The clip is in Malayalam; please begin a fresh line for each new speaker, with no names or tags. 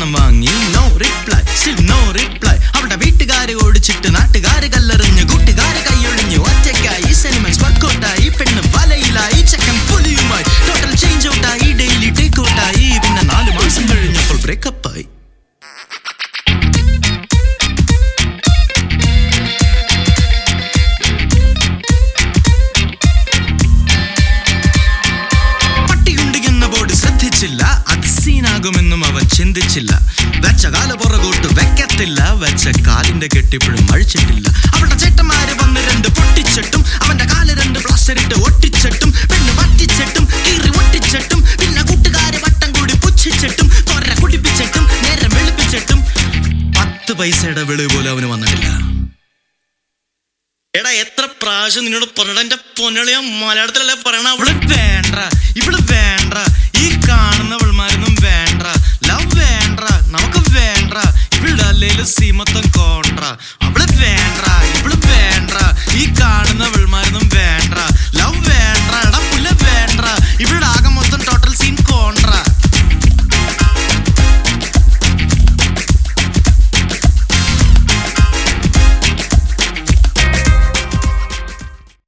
ഞാൻ വാങ്ങി, no reply, still no reply. അവളുടെ വീട്ടുകാര് ഓടിച്ചിട്ട് നാട്ടുകാര് കല്ലെറിഞ്ഞ് കൂട്ടുകാര് കൈയൊഴിഞ്ഞു. ഒറ്റയ്ക്കായി സെന്റിമെന്റ്സ് വർക്കൗട്ടായി, പെണ്ണ് വലയിലായി, ചെക്കൻ പുലിയുമായി. ടോട്ടൽ ചേഞ്ച് ഔട്ടായി, ഡെയിലി ടേക്ക് ഔട്ടായി. പിന്നെ 4 മാസം കഴിഞ്ഞപ്പോൾ ബ്രേക്കപ്പായി. അത് സീനാകുമെന്നും അവൻ ചിന്തിച്ചില്ല. വെച്ച കാല പുറകോട്ട് വെക്കത്തില്ല, വെച്ച കാലിന്റെ കെട്ടിപ്പോഴും അഴിച്ചിട്ടില്ല. അവളുടെ ചേട്ടന്മാര് വന്ന് 2 പൊട്ടിച്ചിട്ടും, അവന്റെ കാല് 2 പ്ലാസ്റ്ററിട്ട് ഒട്ടിച്ചിട്ടും, പെണ്ണ് പറ്റിച്ചിട്ടും കീറി ഒട്ടിച്ചിട്ടും, പിന്നെ കൂട്ടുകാര് വട്ടം കൂടി പുച്ഛിച്ചിട്ടും, തോര കുടിപ്പിച്ചിട്ടും, നേരം വെളുപ്പിച്ചിട്ടും 10 പൈസയുടെ വെളിവ് പോലും അവന് വന്നിട്ടില്ല. എടാ, എത്ര പ്രാവശ്യം നിന്നോട് പറഞ്ഞ എന്റെ പൊന്നളിയ മലയാളത്തിലല്ലേ പറയണ? അവള് വേണ്ട, ഇവള് വേണ്ട, ഈ കാണുന്നവൾമാരൊന്നും വേണ്ട, ലവ് വേണ്ട, നമുക്ക് വേണ്ട. ഇവളുടെ അല്ലേലും സീമത്തം